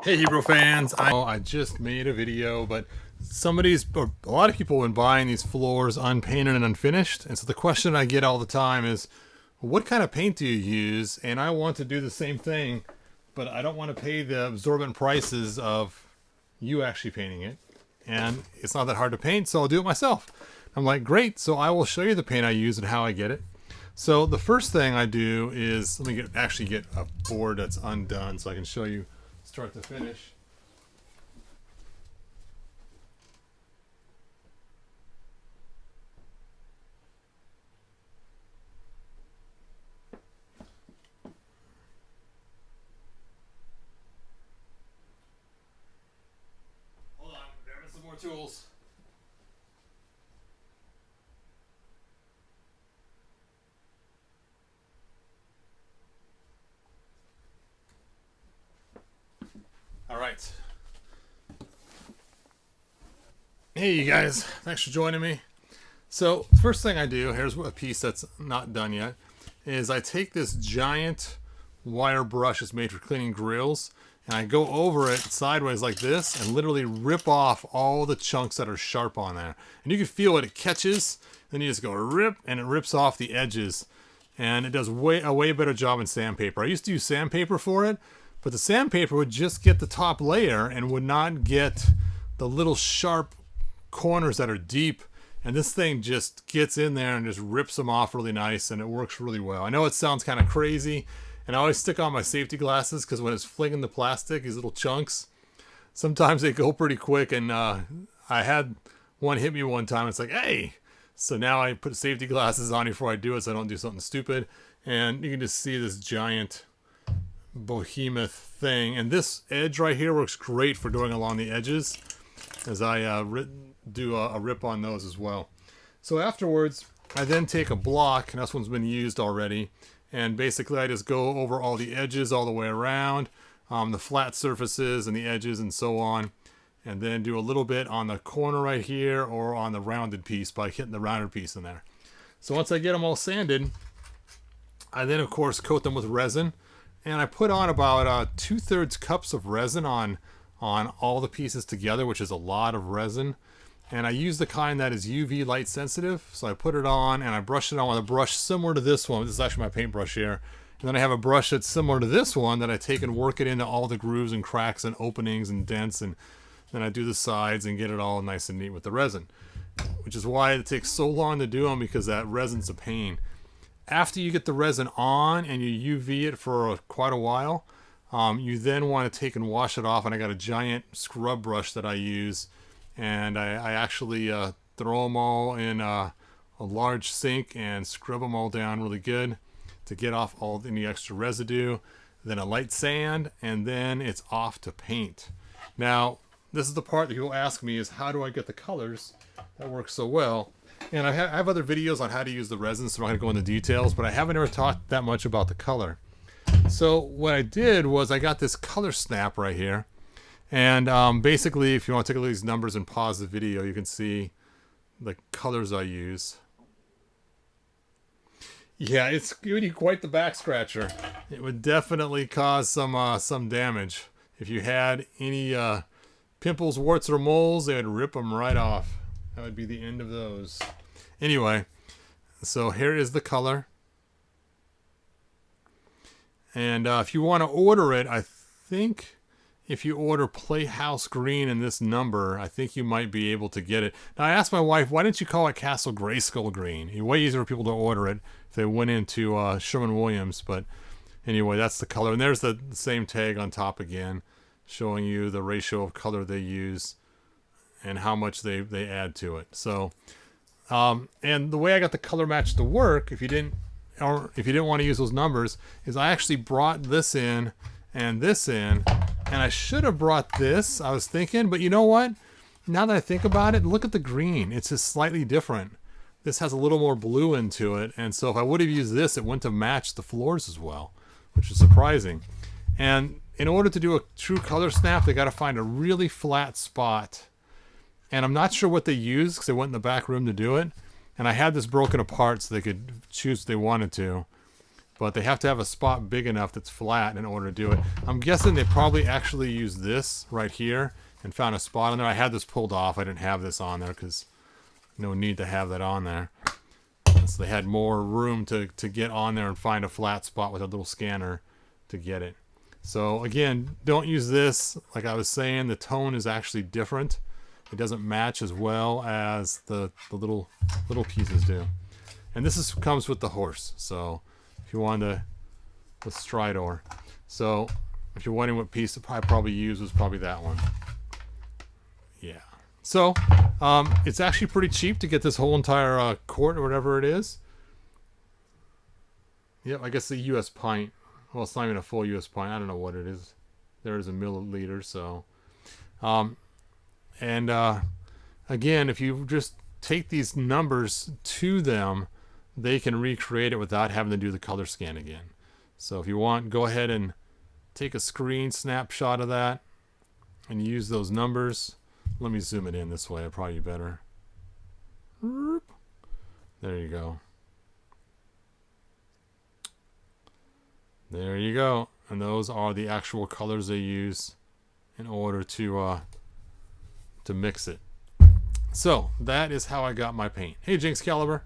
Hey Hebrew fans, I just made a video, but a lot of people have been buying these floors unpainted and unfinished, and so the question I get all the time is, what kind of paint do you use? And I want to do the same thing, but I don't want to pay the absorbent prices of you actually painting it, and it's not that hard to paint, so I'll do it myself. I'm like, great, so I will show you the paint I use and how I get it. So the first thing I do is, let me actually get a board that's undone so I can show you start to finish. Hold on, grabbing some more tools. All right. Hey, you guys. Thanks for joining me. So, first thing I do, here's a piece that's not done yet, is I take this giant wire brush that's made for cleaning grills, and I go over it sideways like this and literally rip off all the chunks that are sharp on there. And you can feel it catches, then you just go rip, and it rips off the edges. And it does a way better job in sandpaper. I used to use sandpaper for it, but the sandpaper would just get the top layer and would not get the little sharp corners that are deep. And this thing just gets in there and just rips them off really nice, and it works really well. I know it sounds kind of crazy, and I always stick on my safety glasses because when it's flinging the plastic, these little chunks, sometimes they go pretty quick. And I had one hit me one time. It's like, hey! So now I put safety glasses on before I do it so I don't do something stupid. And you can just see this giant behemoth thing. And this edge right here works great for doing along the edges, as I do a rip on those as well. So afterwards, I then take a block, and this one's been used already, and basically I just go over all the edges all the way around, the flat surfaces and the edges and so on, and then do a little bit on the corner right here or on the rounded piece by hitting the rounded piece in there. So once I get them all sanded, I then of course coat them with resin, and I put on about 2/3 cups of resin on all the pieces together, which is a lot of resin. And I use the kind that is UV light sensitive. So I put it on and I brush it on with a brush similar to this one. This is actually my paintbrush here. And then I have a brush that's similar to this one that I take and work it into all the grooves and cracks and openings and dents. And then I do the sides and get it all nice and neat with the resin. Which is why it takes so long to do them, because that resin's a pain. After you get the resin on and you UV it for quite a while, you then want to take and wash it off. And I got a giant scrub brush that I use. And I actually throw them all in a large sink and scrub them all down really good to get off all any extra residue. Then a light sand, and then it's off to paint. Now, this is the part that people ask me, is how do I get the colors that work so well? And I have other videos on how to use the resin, so I'm not going to go into details, but I haven't ever talked that much about the color. So what I did was I got this color snap right here. And basically, if you want to take a look at these numbers and pause the video, you can see the colors I use. Yeah, it's really quite the back scratcher. It would definitely cause some damage. If you had any pimples, warts, or moles, they would rip them right off. That would be the end of those. Anyway, so here is the color. And if you want to order it, I think if you order Playhouse Green in this number, I think you might be able to get it. Now, I asked my wife, why didn't you call it Castle Grayskull Green? It's way easier for people to order it if they went into Sherwin-Williams. But anyway, that's the color. And there's the same tag on top again, showing you the ratio of color they use and how much they add to it. So, and the way I got the color match to work, if you didn't want to use those numbers, is I actually brought this in and this in. And I should have brought this, I was thinking, but you know what? Now that I think about it, look at the green. It's just slightly different. This has a little more blue into it. And so if I would have used this, it wouldn't have matched the floors as well, which is surprising. And in order to do a true color snap, they got to find a really flat spot. And I'm not sure what they used because they went in the back room to do it. And I had this broken apart so they could choose if they wanted to. but they have to have a spot big enough that's flat in order to do it. I'm guessing they probably actually used this right here and found a spot on there. I had this pulled off. I didn't have this on there because no need to have that on there. So they had more room to get on there and find a flat spot with a little scanner to get it. So again, don't use this. Like I was saying, the tone is actually different. It doesn't match as well as the little pieces do. And this comes with the horse. So if you want to, the Stridor. So if you're wondering what piece I probably used, was probably that one. Yeah. So it's actually pretty cheap to get this whole entire quart or whatever it is. Yep, I guess the U.S. pint. Well, it's not even a full U.S. pint. I don't know what it is. There is a milliliter, so. Again, if you just take these numbers to them, they can recreate it without having to do the color scan again. So if you want, go ahead and take a screen snapshot of that and use those numbers. Let me zoom it in this way. It'll probably be better. There you go. There you go. And those are the actual colors they use in order to mix it. So that is how I got my paint. Hey, Jinx Caliber.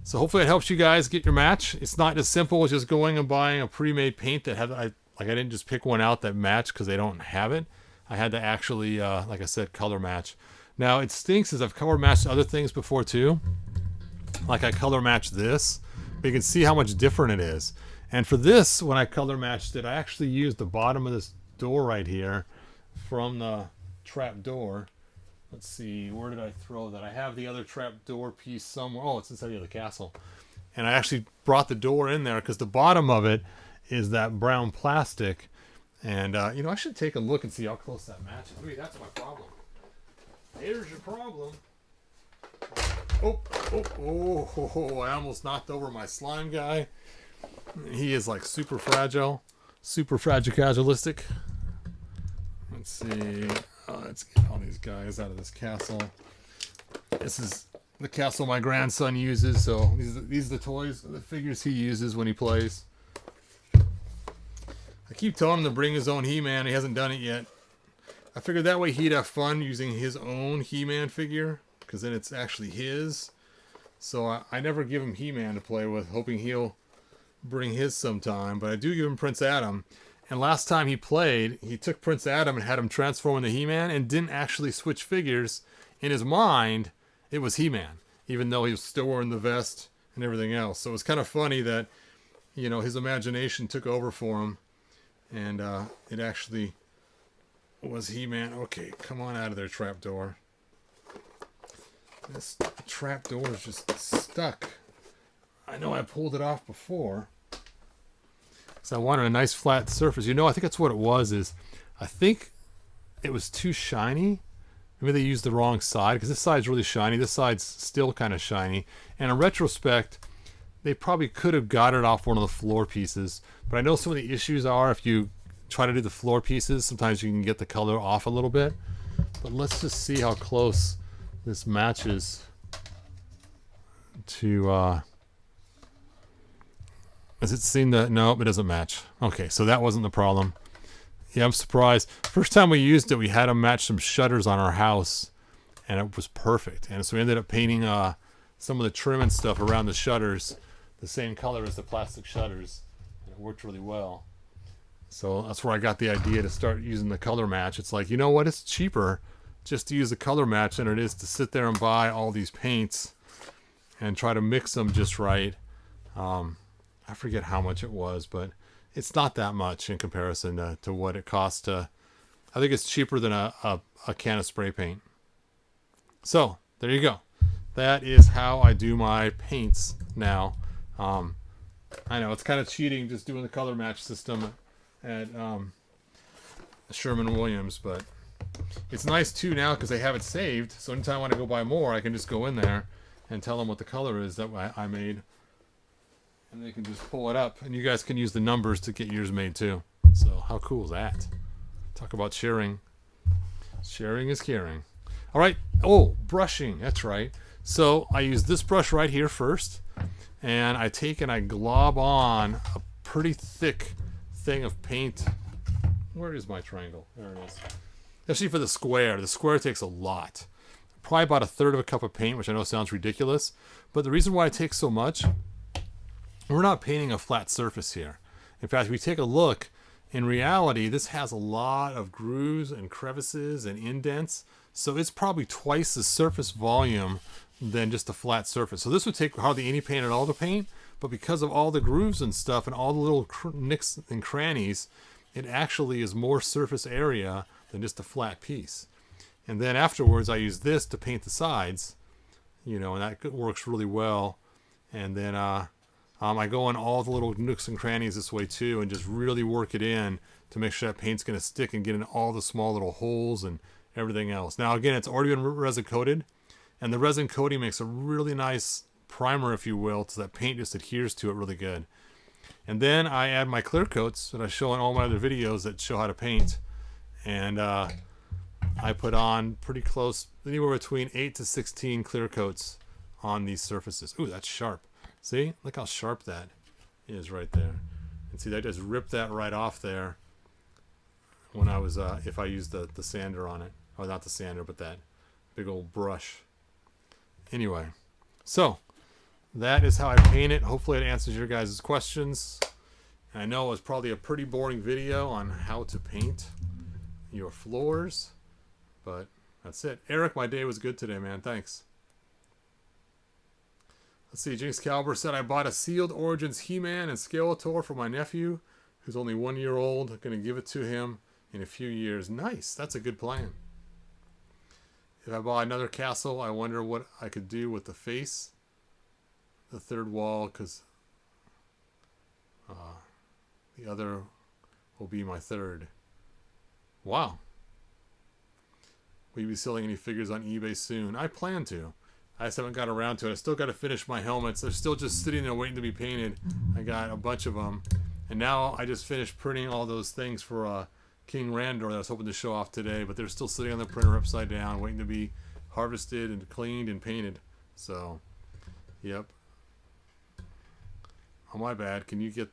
So hopefully it helps you guys get your match. It's not as simple as just going and buying a pre-made paint that I didn't just pick one out that matched because they don't have it. I had to actually, like I said, color match. Now it stinks as I've color matched other things before too. Like I color matched this, but you can see how much different it is. And for this, when I color matched it, I actually used the bottom of this door right here from the trap door. Let's see, where did I throw that? I have the other trap door piece somewhere. Oh, it's inside the other castle. And I actually brought the door in there because the bottom of it is that brown plastic. And, you know, I should take a look and see how close that matches. Wait, that's my problem. Here's your problem. Oh, I almost knocked over my slime guy. He is like super fragile. Super fragilistic. Let's see. Let's get all these guys out of this castle. This is the castle my grandson uses. So these are the toys, the figures he uses when he plays. I keep telling him to bring his own He-Man. He hasn't done it yet. I figured that way he'd have fun using his own He-Man figure, because then it's actually his. So I never give him He-Man to play with, hoping he'll bring his sometime. But I do give him Prince Adam. And last time he played, he took Prince Adam and had him transform into He-Man and didn't actually switch figures. In his mind, it was He-Man, even though he was still wearing the vest and everything else. So it was kind of funny that, you know, his imagination took over for him. And it actually was He-Man. Okay, come on out of there, trapdoor. This trapdoor is just stuck. I know I pulled it off before. So I wanted a nice flat surface. You know, I think that's what it was. I think it was too shiny. Maybe they used the wrong side, because this side's really shiny. This side's still kind of shiny. And in retrospect, they probably could have got it off one of the floor pieces. But I know some of the issues are if you try to do the floor pieces, sometimes you can get the color off a little bit. But let's just see how close this matches to... Does it seem that... Nope, it doesn't match. Okay, so that wasn't the problem. Yeah, I'm surprised. First time we used it, we had to match some shutters on our house, and it was perfect. And so we ended up painting some of the trim and stuff around the shutters the same color as the plastic shutters. It worked really well. So that's where I got the idea to start using the color match. It's like, you know what? It's cheaper just to use the color match than it is to sit there and buy all these paints and try to mix them just right. I forget how much it was, but it's not that much in comparison to what it costs to... I think it's cheaper than a can of spray paint. So, there you go. That is how I do my paints now. I know, it's kind of cheating just doing the color match system at Sherwin-Williams, but it's nice too now because they have it saved. So anytime I want to go buy more, I can just go in there and tell them what the color is that I made. And they can just pull it up. And you guys can use the numbers to get yours made too. So how cool is that? Talk about sharing. Sharing is caring. All right. Oh, brushing. That's right. So I use this brush right here first. and I take and I glob on a pretty thick thing of paint. Where is my triangle? There it is. Especially for the square. The square takes a lot. Probably about a third of a cup of paint, which I know sounds ridiculous. But the reason why it takes so much, we're not painting a flat surface here. In fact, if we take a look, in reality, this has a lot of grooves and crevices and indents. So it's probably twice the surface volume than just a flat surface. So this would take hardly any paint at all to paint. But because of all the grooves and stuff and all the little nicks and crannies, it actually is more surface area than just a flat piece. And then afterwards, I use this to paint the sides, you know, and that works really well. And then I go in all the little nooks and crannies this way too, and just really work it in to make sure that paint's going to stick and get in all the small little holes and everything else. Now, again, it's already been resin coated, and the resin coating makes a really nice primer, if you will, so that paint just adheres to it really good. And then I add my clear coats that I show in all my other videos that show how to paint. And I put on pretty close, anywhere between 8 to 16 clear coats on these surfaces. Ooh, that's sharp. See? Look how sharp that is right there. And see, I just ripped that right off there when I was, if I used the sander on it. Or not the sander, but that big old brush. Anyway, so that is how I paint it. Hopefully it answers your guys' questions. And I know it was probably a pretty boring video on how to paint your floors, but that's it. Eric, my day was good today, man. Thanks. Let's see. Jinx Caliber said, I bought a Sealed Origins He-Man and Skeletor for my nephew, who's only 1 year old. I'm going to give it to him in a few years. Nice. That's a good plan. If I bought another castle, I wonder what I could do with the face. The third wall, because the other will be my third. Wow. Will you be selling any figures on eBay soon? I plan to. I just haven't got around to it. I still got to finish my helmets. They're still just sitting there waiting to be painted. I got a bunch of them. And now I just finished printing all those things for King Randor that I was hoping to show off today. But they're still sitting on the printer upside down, waiting to be harvested and cleaned and painted. So, yep. Oh, my bad. Can you get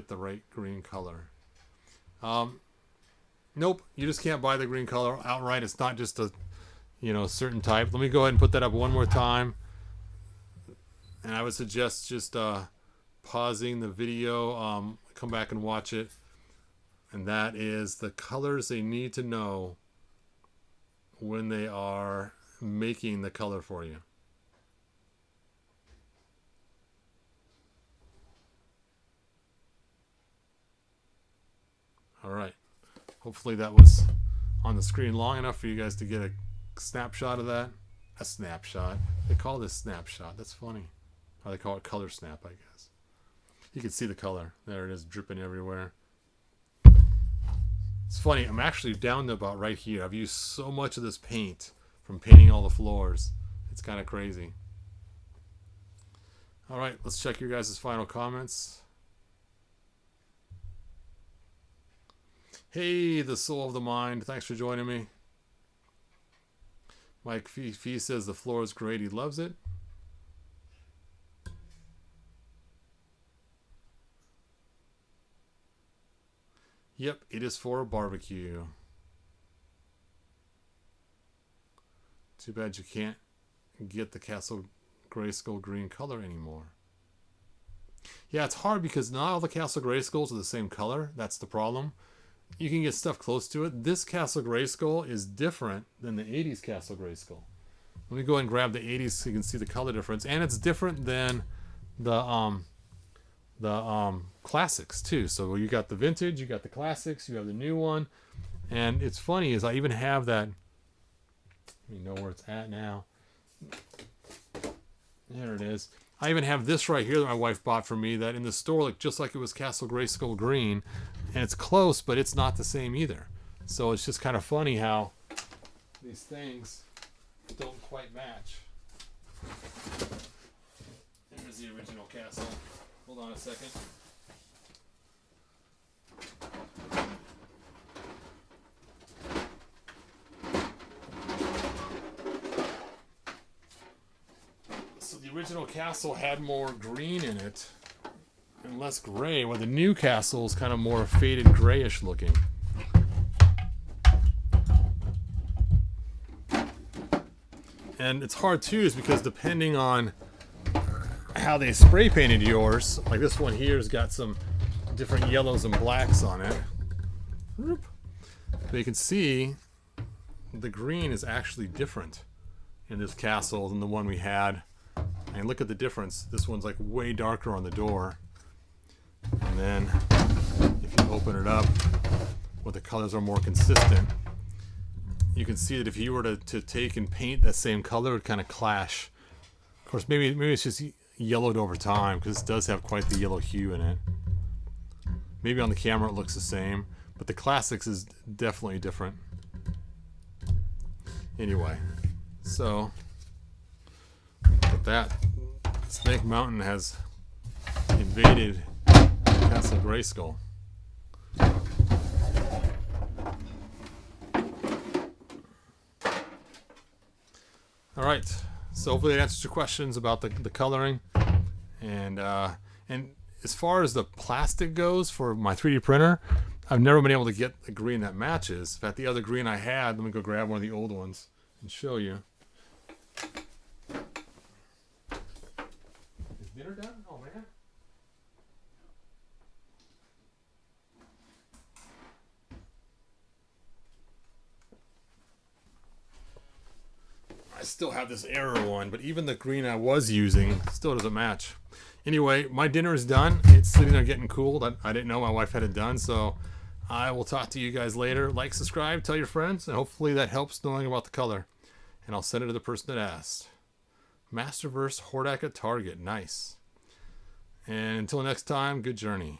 the right green color? Nope. You just can't buy the green color outright. It's not just a, certain type. Let me go ahead and put that up one more time. And I would suggest just pausing the video, come back and watch it. And that is the colors they need to know when they are making the color for you. All right. Hopefully that was on the screen long enough for you guys to get a snapshot of that. A snapshot. They call this snapshot. That's funny. Or they call it color snap, I guess. You can see the color. There it is, dripping everywhere. It's funny. I'm actually down to about right here. I've used so much of this paint from painting all the floors. It's kind of crazy. All right. Let's check your guys' final comments. Hey, the soul of the mind. Thanks for joining me. Mike Fee says the floor is great. He loves it. Yep, it is for a barbecue. Too bad you can't get the Castle Grayskull green color anymore. Yeah, it's hard because not all the Castle Grayskulls are the same color. That's the problem. You can get stuff close to it. This Castle Grayskull is different than the 80s Castle Grayskull. Let me go ahead and grab the 80s so you can see the color difference. And it's different than the classics too. So you got the vintage, you got the classics, you have the new one. And it's funny is I even have that. Let me know where it's at now. There it is. I even have this right here that my wife bought for me that in the store looked just like it was Castle Grayskull green. And it's close, but it's not the same either. So it's just kind of funny how these things don't quite match. There's the original castle. Hold on a second. So the original castle had more green in it and less gray, while the new castle is kind of more faded grayish looking. And it's hard too, is because depending on how they spray painted yours, like this one here has got some different yellows and blacks on it. So you can see the green is actually different in this castle than the one we had. And look at the difference. This one's like way darker on the door. And then if you open it up, where the colors are more consistent, you can see that if you were to take and paint that same color, it would kind of clash. Of course, maybe it's just yellowed over time, because this does have quite the yellow hue in it. Maybe on the camera it looks the same, but the classics is definitely different. Anyway, so look at that. Snake Mountain has invaded Castle Grayskull. Alright, so hopefully that answers your questions about the coloring. And as far as the plastic goes for my 3D printer, I've never been able to get the green that matches. In fact, the other green I had, let me go grab one of the old ones and show you. Is dinner done? Oh man. I still have this error one, but even the green I was using still doesn't match. Anyway, my dinner is done. It's sitting there getting cooled. I didn't know my wife had it done, so I will talk to you guys later. Like, subscribe, tell your friends, and hopefully that helps knowing about the color. And I'll send it to the person that asked. Masterverse Hordak at Target. Nice. And until next time, good journey.